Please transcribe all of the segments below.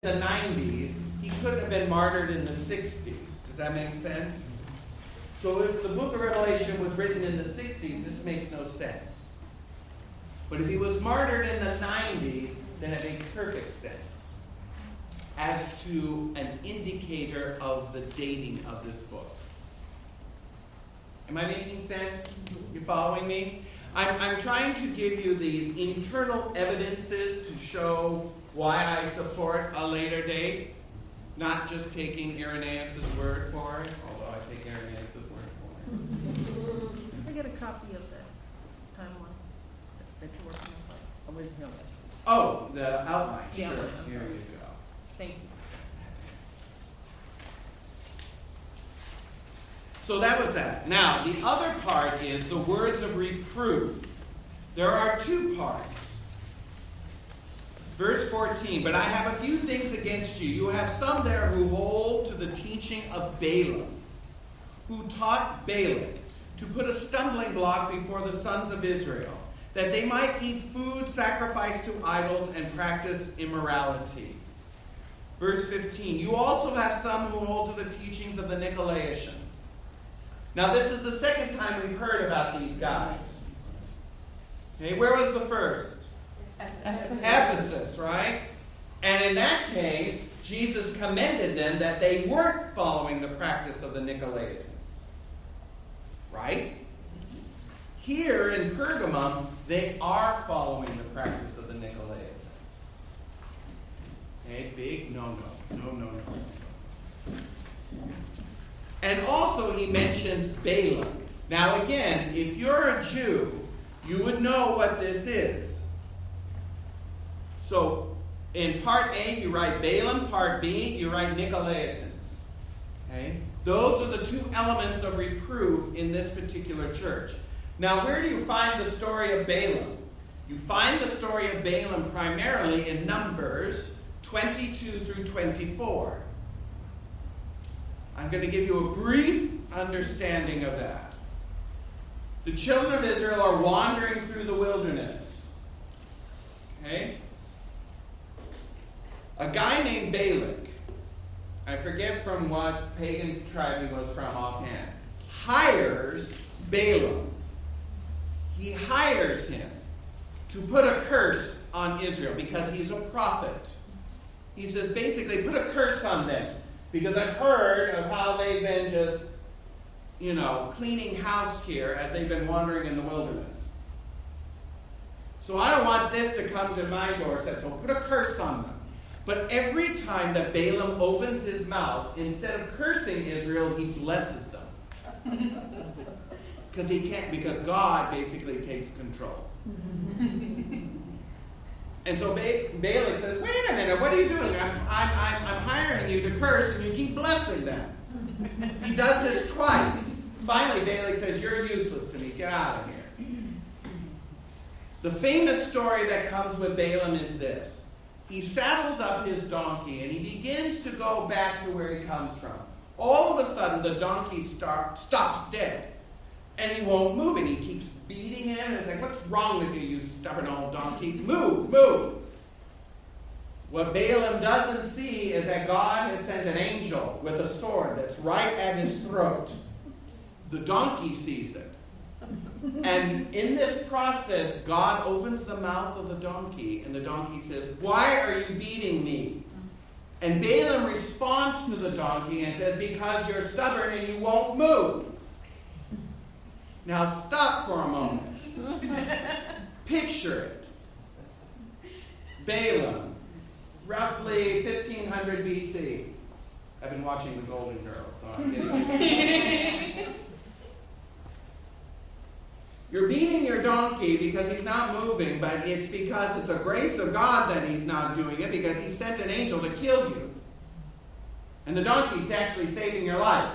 the 90s, he couldn't have been martyred in the 60s. Does that make sense? So if the book of Revelation was written in the 60s, this makes no sense. But if he was martyred in the 90s, then it makes perfect sense as to an indicator of the dating of this book. Am I making sense? You following me? I'm trying to give you these internal evidences to show why I support a later date, not just taking Irenaeus' word for it, although I take Irenaeus' word for it. I get a copy of the timeline that you're working on. Original. Oh, the outline, Yeah, sure. I'm Here sorry. you go. Thank you. So that was that. Now, the other part is the words of reproof. There are two parts. Verse 14, but I have a few things against you. You have some there who hold to the teaching of Balaam, who taught Balak to put a stumbling block before the sons of Israel, that they might eat food sacrificed to idols and practice immorality. Verse 15, you also have some who hold to the teachings of the Nicolaitans. Now, this is the second time we've heard about these guys. Okay, where was the first? Ephesus, right? And in that case, Jesus commended them that they weren't following the practice of the Nicolaitans. Right? Here in Pergamum, they are following the practice of the Nicolaitans. Okay, big no. And also he mentions Balaam. Now again, if you're a Jew, you would know what this is. So in part A, you write Balaam. Part B, you write Nicolaitans. Okay? Those are the two elements of reproof in this particular church. Now, where do you find the story of Balaam? You find the story of Balaam primarily in Numbers 22 through 24. I'm going to give you a brief understanding of that. The children of Israel are wandering through the wilderness. Okay? A guy named Balak, I forget from what pagan tribe he was from offhand, hires Balaam. He hires him to put a curse on Israel because he's a prophet. He says, basically, put a curse on them. Because I've heard of how they've been just, cleaning house here as they've been wandering in the wilderness. So I don't want this to come to my doorstep, so put a curse on them. But every time that Balaam opens his mouth, instead of cursing Israel, he blesses them. Because God basically takes control. And so Balak says, wait a minute, what are you doing? I'm hiring you to curse, and you keep blessing them. He does this twice. Finally, Balak says, you're useless to me. Get out of here. The famous story that comes with Balaam is this. He saddles up his donkey, and he begins to go back to where he comes from. All of a sudden, the donkey stops dead. And he won't move it. He keeps beating him. And it's like, what's wrong with you, you stubborn old donkey? Move. What Balaam doesn't see is that God has sent an angel with a sword that's right at his throat. The donkey sees it. And in this process, God opens the mouth of the donkey, and the donkey says, why are you beating me? And Balaam responds to the donkey and says, because you're stubborn and you won't move. Now stop for a moment. Picture it. Balaam, roughly 1500 BC. I've been watching The Golden Girls, so I'm getting You're beating your donkey because he's not moving, but it's because it's a grace of God that he's not doing it, because he sent an angel to kill you. And the donkey's actually saving your life.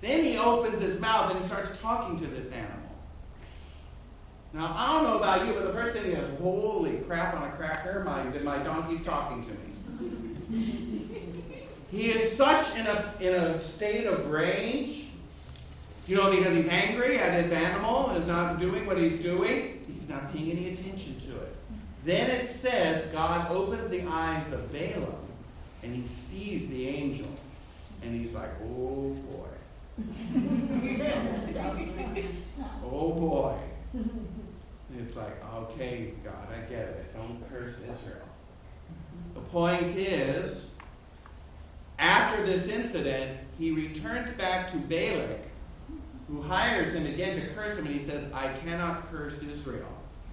Then he opens his mouth and he starts talking to this animal. Now, I don't know about you, but the first thing is, holy crap on a cracker, my donkey's talking to me. He is such in a state of rage, because he's angry at his animal, is not doing what he's doing. He's not paying any attention to it. Then it says God opened the eyes of Balaam, he sees the angel, and he's like, oh boy. Oh boy. And it's like, okay, God, I get it. Don't curse Israel. The point is, after this incident, he returns back to Balak, who hires him again to curse him, and he says, I cannot curse Israel.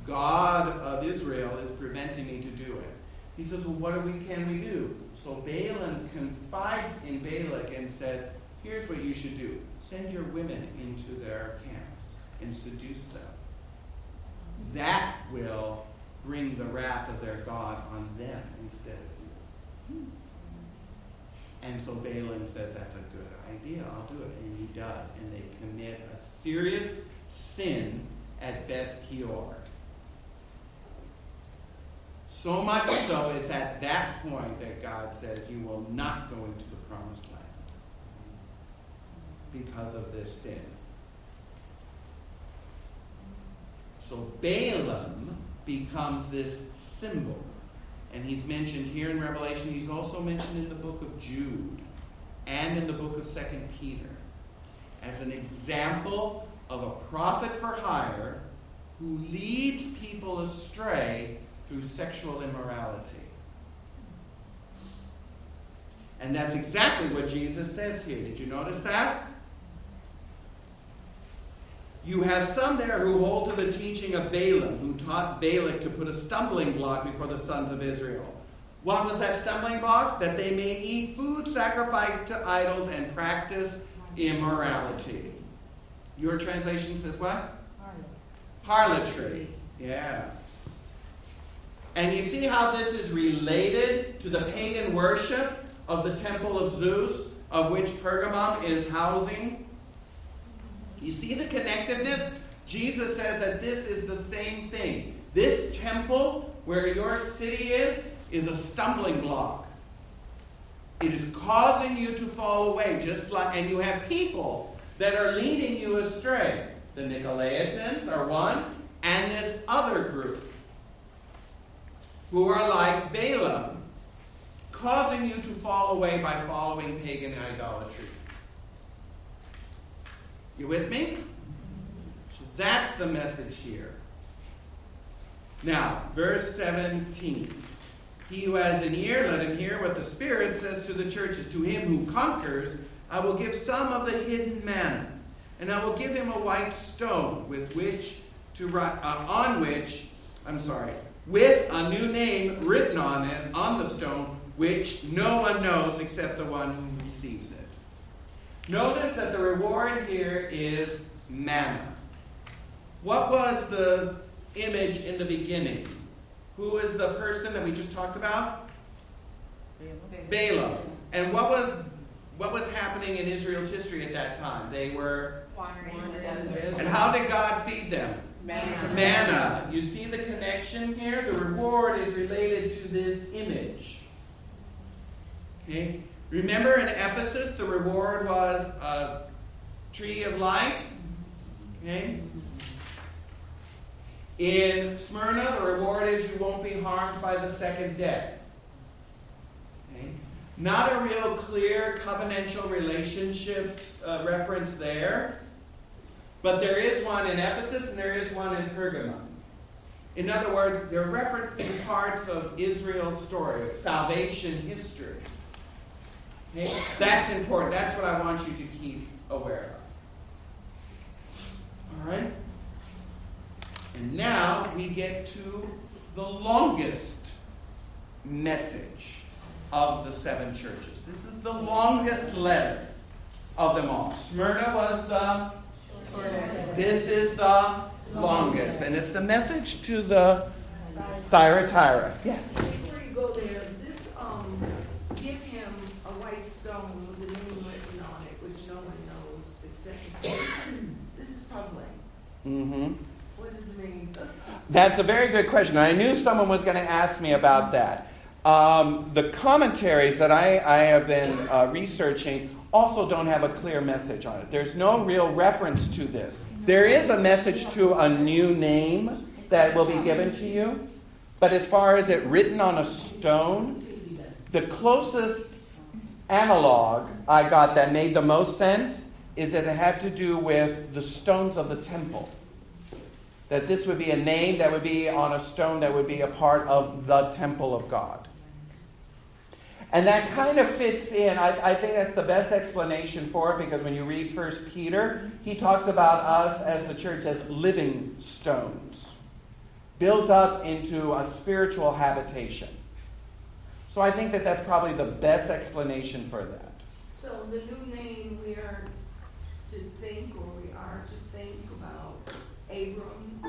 God of Israel is preventing me to do it. He says, well, what can we do? So Balaam confides in Balak and says, here's what you should do. Send your women into their camps and seduce them. That will bring the wrath of their God on them instead of you. And so Balaam said, that's a good idea. I'll do it. And he does. And they commit a serious sin at Beth Peor. So much so, it's at that point that God says, you will not go into the promised land because of this sin. So Balaam becomes this symbol. And he's mentioned here in Revelation. He's also mentioned in the book of Jude and in the book of 2 Peter as an example of a prophet for hire who leads people astray through sexual immorality. And that's exactly what Jesus says here. Did you notice that? You have some there who hold to the teaching of Balaam, who taught Balak to put a stumbling block before the sons of Israel. What was that stumbling block? That they may eat food sacrificed to idols and practice immorality. Your translation says what? Harlotry. Yeah. And you see how this is related to the pagan worship of the temple of Zeus, of which Pergamum is housing? You see the connectedness? Jesus says that this is the same thing. This temple, where your city is a stumbling block. It is causing you to fall away, and you have people that are leading you astray. The Nicolaitans are one, and this other group, who are like Balaam, causing you to fall away by following pagan idolatry. You with me? So that's the message here. Now, verse 17. He who has an ear, let him hear what the Spirit says to the churches. To him who conquers, I will give some of the hidden manna, and I will give him a white stone with a new name written on it, on the stone, which no one knows except the one who receives it. Notice that the reward here is manna. What was the image in the beginning? Who is the person that we just talked about? Balaam. And what was happening in Israel's history at that time? They were wandering in the desert. And how did God feed them? Manna. You see the connection here? The reward is related to this image. Okay? Remember in Ephesus, the reward was a tree of life? Okay? In Smyrna, the reward is you won't be harmed by the second death. Okay? Not a real clear covenantal relationship reference there. But there is one in Ephesus and there is one in Pergamum. In other words, they're referencing parts of Israel's story, salvation history. Okay? That's important. That's what I want you to keep aware of. All right? And now we get to the longest message of the seven churches. This is the longest letter of them all. Smyrna was the shortest. This is the longest. And it's the message to the Thyatira. Yes? Before you go there, this give him a white stone with a name written on it, which no one knows except this is puzzling. Mm-hmm. What does it mean? That's a very good question. I knew someone was going to ask me about that. The commentaries that I have been researching also don't have a clear message on it. There's no real reference to this. There is a message to a new name that will be given to you. But as far as it written on a stone, the closest analog I got that made the most sense is that it had to do with the stones of the temple. That this would be a name that would be on a stone that would be a part of the temple of God. And that kind of fits in. I think that's the best explanation for it, because when you read 1 Peter, he talks about us as the church as living stones, built up into a spiritual habitation. So I think that that's probably the best explanation for that. So the new name we are to think about Abraham,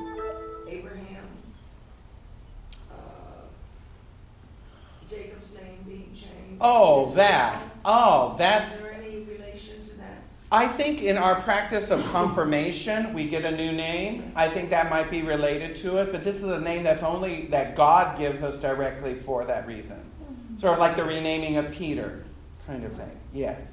Jacob's name being changed. That's... Is there any relation to that? I think in our practice of confirmation, we get a new name. I think that might be related to it, but this is a name that's only that God gives us directly for that reason. Sort of like the renaming of Peter kind of thing. Yes.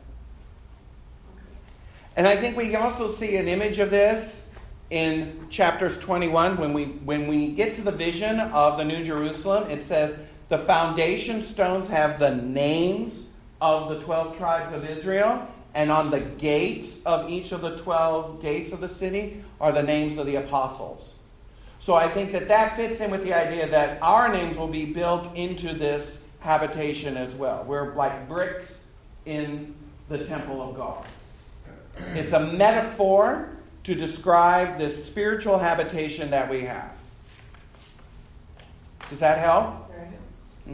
And I think we can also see an image of this in chapters 21. When we get to the vision of the New Jerusalem, it says the foundation stones have the names of the 12 tribes of Israel, and on the gates of each of the 12 gates of the city are the names of the apostles. So I think that fits in with the idea that our names will be built into this habitation as well. We're like bricks in the temple of God. It's a metaphor to describe this spiritual habitation that we have. Does that help?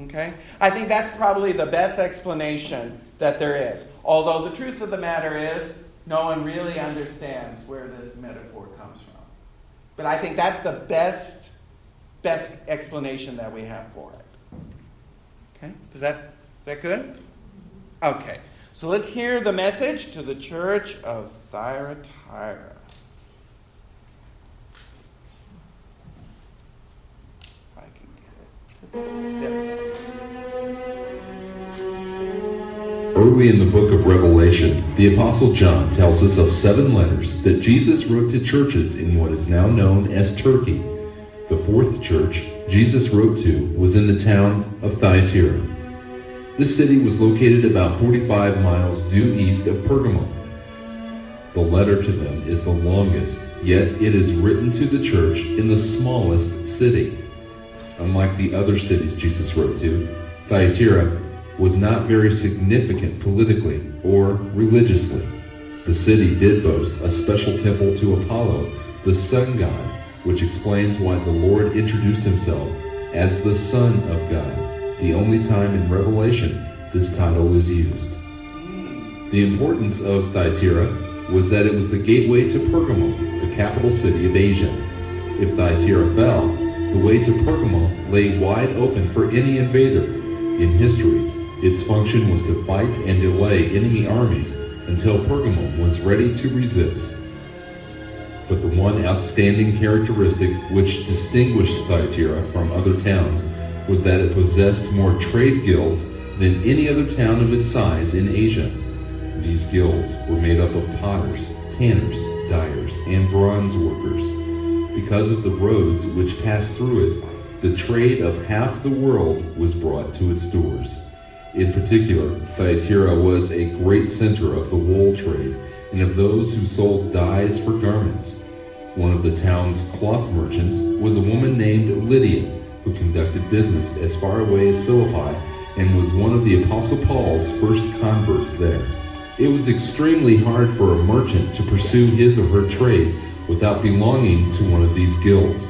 Okay. I think that's probably the best explanation that there is. Although the truth of the matter is, no one really understands where this metaphor comes from. But I think that's the best explanation that we have for it. Okay? Is that good? Okay. So let's hear the message to the church of Thyatira. If I can get it. Early in the book of Revelation, the Apostle John tells us of 7 letters that Jesus wrote to churches in what is now known as Turkey. The 4th church Jesus wrote to was in the town of Thyatira. This city was located about 45 miles due east of Pergamum. The letter to them is the longest, yet it is written to the church in the smallest city. Unlike the other cities Jesus wrote to, Thyatira was not very significant politically or religiously. The city did boast a special temple to Apollo, the sun god, which explains why the Lord introduced himself as the Son of God. The only time in Revelation this title is used. The importance of Thyatira was that it was the gateway to Pergamum, the capital city of Asia. If Thyatira fell, the way to Pergamum lay wide open for any invader. In history, its function was to fight and delay enemy armies until Pergamum was ready to resist. But the one outstanding characteristic which distinguished Thyatira from other towns was that it possessed more trade guilds than any other town of its size in Asia. These guilds were made up of potters, tanners, dyers, and bronze workers. Because of the roads which passed through it, the trade of half the world was brought to its doors. In particular, Thyatira was a great center of the wool trade and of those who sold dyes for garments. One of the town's cloth merchants was a woman named Lydia, who conducted business as far away as Philippi and was one of the Apostle Paul's first converts there. It was extremely hard for a merchant to pursue his or her trade without belonging to one of these guilds.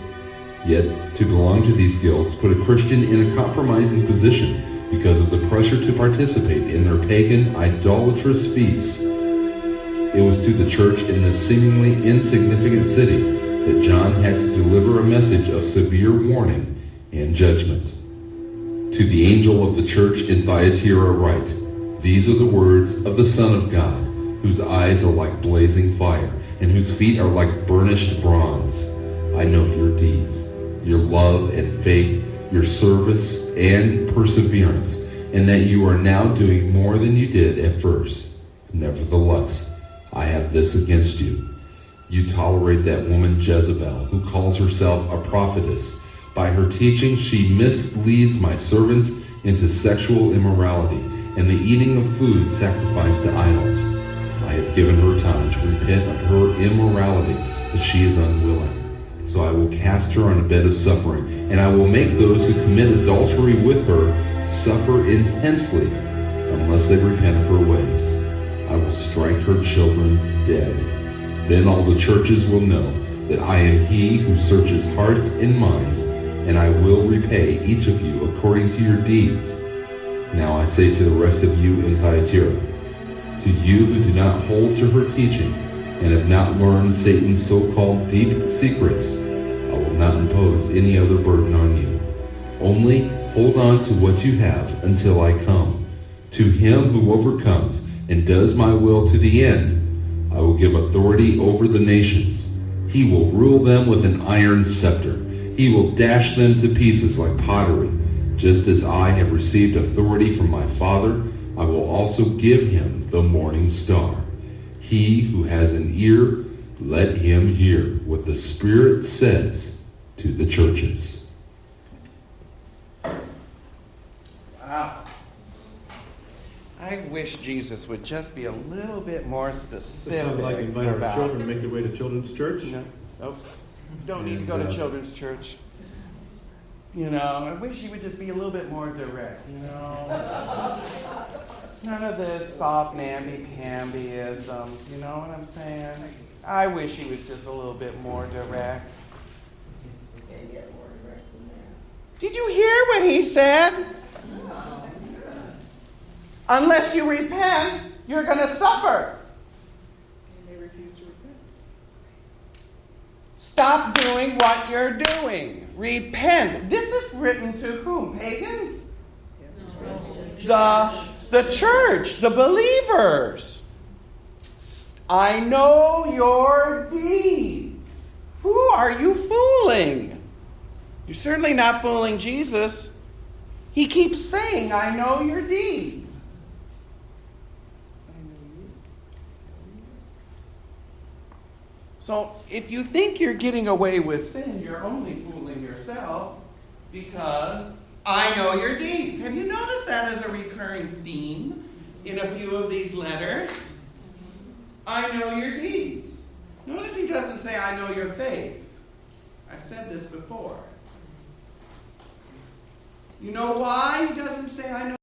Yet, to belong to these guilds put a Christian in a compromising position because of the pressure to participate in their pagan, idolatrous feasts. It was to the church in this seemingly insignificant city that John had to deliver a message of severe warning and judgment. To the angel of the church in Thyatira write, these are the words of the Son of God, whose eyes are like blazing fire, and whose feet are like burnished bronze. I know your deeds, your love and faith, your service and perseverance, and that you are now doing more than you did at first. Nevertheless, I have this against you. You tolerate that woman Jezebel, who calls herself a prophetess. By her teaching, she misleads my servants into sexual immorality and the eating of food sacrificed to idols. I have given her time to repent of her immorality, but she is unwilling. So I will cast her on a bed of suffering, and I will make those who commit adultery with her suffer intensely, unless they repent of her ways. I will strike her children dead. Then all the churches will know that I am he who searches hearts and minds, and I will repay each of you according to your deeds. Now I say to the rest of you in Thyatira, to you who do not hold to her teaching, and have not learned Satan's so-called deep secrets, I will not impose any other burden on you. Only hold on to what you have until I come. To him who overcomes and does my will to the end, I will give authority over the nations. He will rule them with an iron scepter. He will dash them to pieces like pottery. Just as I have received authority from my Father, I will also give him the morning star. He who has an ear, let him hear what the Spirit says to the churches. Wow. I wish Jesus would just be a little bit more specific Sounds like inviting our about... children to make their way to children's church. No, nope. Don't need to go to children's church. You know, I wish he would just be a little bit more direct, you know? None of this soft namby-pambyisms, you know what I'm saying? I wish he was just a little bit more direct. Did you hear what he said? Unless you repent, you're going to suffer. And they refuse to repent. Stop doing what you're doing. Repent. This is written to whom? Pagans? The church, the believers. I know your deeds. Who are you fooling? You're certainly not fooling Jesus. He keeps saying, I know your deeds. So if you think you're getting away with sin, you're only fooling yourself, because I know your deeds. Have you noticed that as a recurring theme in a few of these letters? I know your deeds. Notice he doesn't say, I know your faith. I've said this before. You know why he doesn't say, I know